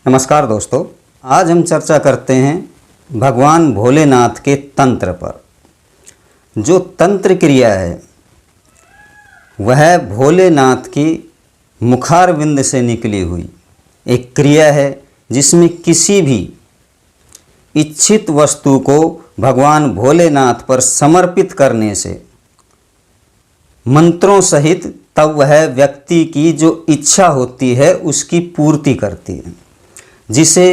नमस्कार दोस्तों, आज हम चर्चा करते हैं भगवान भोलेनाथ के तंत्र पर। जो तंत्र क्रिया है वह भोलेनाथ की मुखारविंद से निकली हुई एक क्रिया है, जिसमें किसी भी इच्छित वस्तु को भगवान भोलेनाथ पर समर्पित करने से मंत्रों सहित तब वह व्यक्ति की जो इच्छा होती है उसकी पूर्ति करती है, जिसे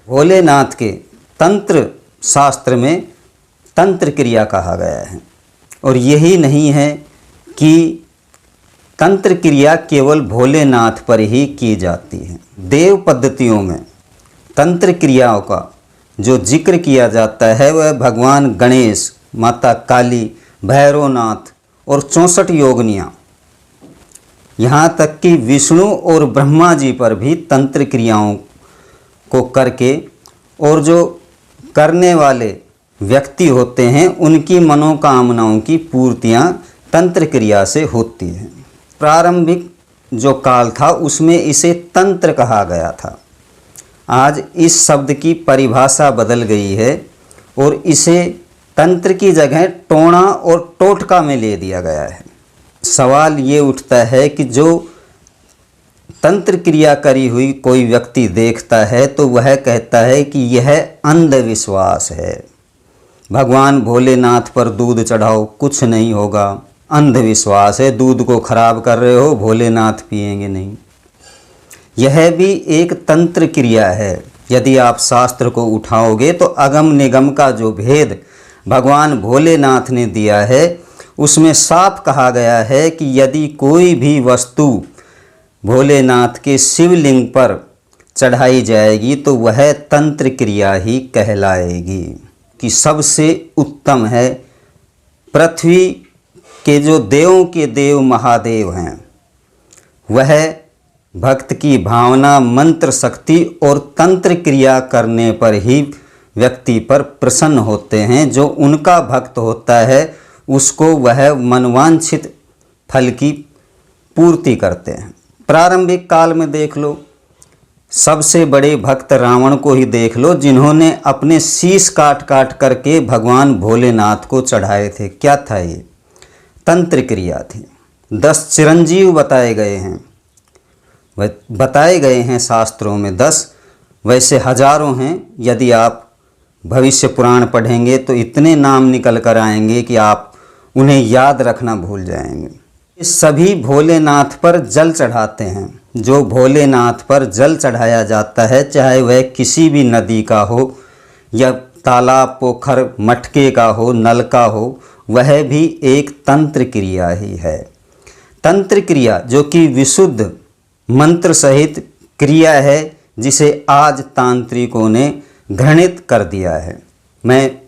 भोलेनाथ के तंत्र शास्त्र में तंत्र क्रिया कहा गया है। और यही नहीं है कि तंत्र क्रिया केवल भोलेनाथ पर ही की जाती है। देव पद्धतियों में तंत्र क्रियाओं का जो जिक्र किया जाता है वह भगवान गणेश, माता काली, भैरवनाथ और 64 योगिनियाँ, यहाँ तक कि विष्णु और ब्रह्मा जी पर भी तंत्र क्रियाओं को करके और जो करने वाले व्यक्ति होते हैं उनकी मनोकामनाओं की पूर्तियाँ तंत्र क्रिया से होती हैं। प्रारंभिक जो काल था उसमें इसे तंत्र कहा गया था। आज इस शब्द की परिभाषा बदल गई है और इसे तंत्र की जगह टोना और टोटका में ले दिया गया है। सवाल ये उठता है कि जो तंत्र क्रिया करी हुई कोई व्यक्ति देखता है तो वह कहता है कि यह अंधविश्वास है, भगवान भोलेनाथ पर दूध चढ़ाओ कुछ नहीं होगा, अंधविश्वास है, दूध को खराब कर रहे हो, भोलेनाथ पिएंगे नहीं। यह भी एक तंत्र क्रिया है। यदि आप शास्त्र को उठाओगे तो अगम निगम का जो भेद भगवान भोलेनाथ ने दिया है उसमें साफ कहा गया है कि यदि कोई भी वस्तु भोलेनाथ के शिवलिंग पर चढ़ाई जाएगी तो वह तंत्र क्रिया ही कहलाएगी। कि सबसे उत्तम है पृथ्वी के जो देवों के देव महादेव हैं, वह भक्त की भावना, मंत्र शक्ति और तंत्र क्रिया करने पर ही व्यक्ति पर प्रसन्न होते हैं। जो उनका भक्त होता है उसको वह मनवांछित फल की पूर्ति करते हैं। प्रारंभिक काल में देख लो, सबसे बड़े भक्त रावण को ही देख लो, जिन्होंने अपने शीश काट काट करके भगवान भोलेनाथ को चढ़ाए थे। क्या था ये? तंत्र क्रिया थी। 10 चिरंजीव बताए गए हैं, बताए गए हैं शास्त्रों में 10, वैसे हजारों हैं। यदि आप भविष्य पुराण पढ़ेंगे तो इतने नाम निकल कर आएंगे कि आप उन्हें याद रखना भूल जाएंगे। सभी भोलेनाथ पर जल चढ़ाते हैं। जो भोलेनाथ पर जल चढ़ाया जाता है, चाहे वह किसी भी नदी का हो या तालाब, पोखर, मटके का हो, नल का हो, वह भी एक तंत्र क्रिया ही है। तंत्र क्रिया जो कि विशुद्ध मंत्र सहित क्रिया है, जिसे आज तांत्रिकों ने घृणित कर दिया है। मैं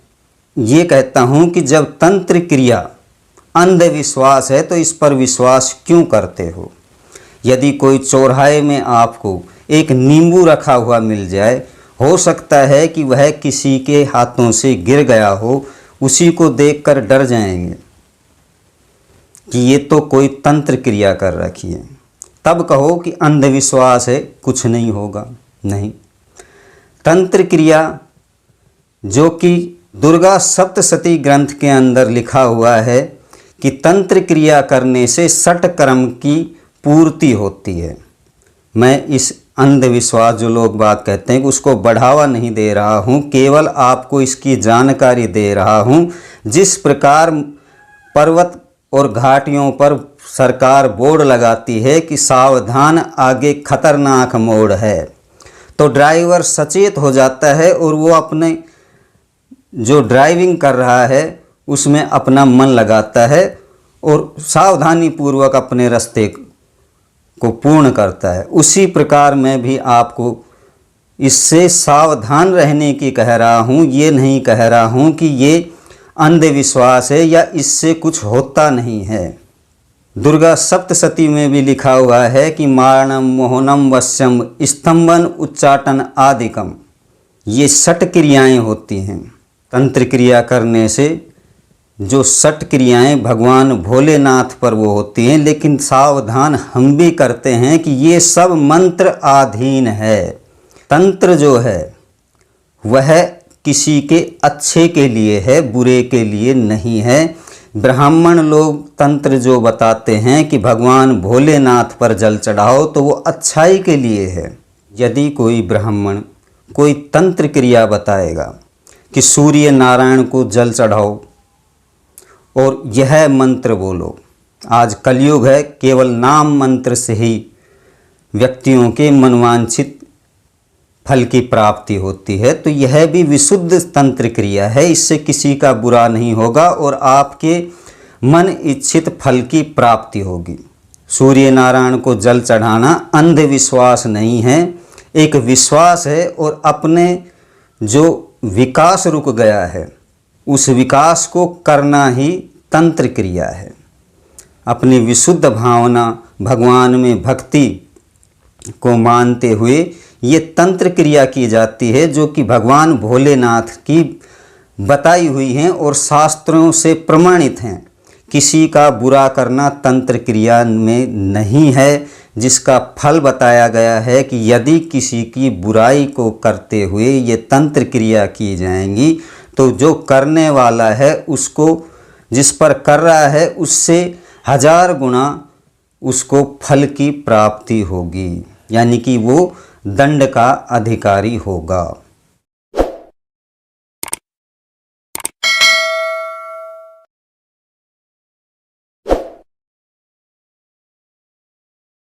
ये कहता हूँ कि जब तंत्र क्रिया अंधविश्वास है तो इस पर विश्वास क्यों करते हो? यदि कोई चौराहे में आपको एक नींबू रखा हुआ मिल जाए, हो सकता है कि वह किसी के हाथों से गिर गया हो, उसी को देखकर डर जाएंगे कि ये तो कोई तंत्र क्रिया कर रखी है। तब कहो कि अंधविश्वास है, कुछ नहीं होगा। नहीं, तंत्र क्रिया जो कि दुर्गा सप्तशती ग्रंथ के अंदर लिखा हुआ है कि तंत्र क्रिया करने से षट कर्म की पूर्ति होती है। मैं इस अंधविश्वास जो लोग बात कहते हैं उसको बढ़ावा नहीं दे रहा हूँ, केवल आपको इसकी जानकारी दे रहा हूँ। जिस प्रकार पर्वत और घाटियों पर सरकार बोर्ड लगाती है कि सावधान आगे खतरनाक मोड़ है, तो ड्राइवर सचेत हो जाता है और वो अपने जो ड्राइविंग कर रहा है उसमें अपना मन लगाता है और सावधानी पूर्वक अपने रास्ते को पूर्ण करता है। उसी प्रकार मैं भी आपको इससे सावधान रहने की कह रहा हूँ। ये नहीं कह रहा हूँ कि ये अंधविश्वास है या इससे कुछ होता नहीं है। दुर्गा सप्तशती में भी लिखा हुआ है कि मारणम, मोहनम, वश्यम, स्तंभन, उच्चाटन आदिकम, ये षट क्रियाएँ होती हैं। तंत्र क्रिया करने से जो षट क्रियाएँ भगवान भोलेनाथ पर वो होती हैं, लेकिन सावधान हम भी करते हैं कि ये सब मंत्र अधीन है। तंत्र जो है वह किसी के अच्छे के लिए है, बुरे के लिए नहीं है। ब्राह्मण लोग तंत्र जो बताते हैं कि भगवान भोलेनाथ पर जल चढ़ाओ, तो वो अच्छाई के लिए है। यदि कोई ब्राह्मण कोई तंत्र क्रिया बताएगा कि सूर्य नारायण को जल चढ़ाओ और यह मंत्र बोलो, आज कलयुग है, केवल नाम मंत्र से ही व्यक्तियों के मनवांछित फल की प्राप्ति होती है, तो यह भी विशुद्ध तंत्र क्रिया है। इससे किसी का बुरा नहीं होगा और आपके मन इच्छित फल की प्राप्ति होगी। सूर्य नारायण को जल चढ़ाना अंधविश्वास नहीं है, एक विश्वास है। और अपने जो विकास रुक गया है उस विकास को करना ही तंत्र क्रिया है। अपनी विशुद्ध भावना भगवान में भक्ति को मानते हुए ये तंत्र क्रिया की जाती है, जो कि भगवान भोलेनाथ की बताई हुई हैं और शास्त्रों से प्रमाणित हैं। किसी का बुरा करना तंत्र क्रिया में नहीं है, जिसका फल बताया गया है कि यदि किसी की बुराई को करते हुए ये तंत्र क्रिया की जाएंगी तो जो करने वाला है उसको, जिस पर कर रहा है, उससे 1000 गुना उसको फल की प्राप्ति होगी, यानी कि वो दंड का अधिकारी होगा।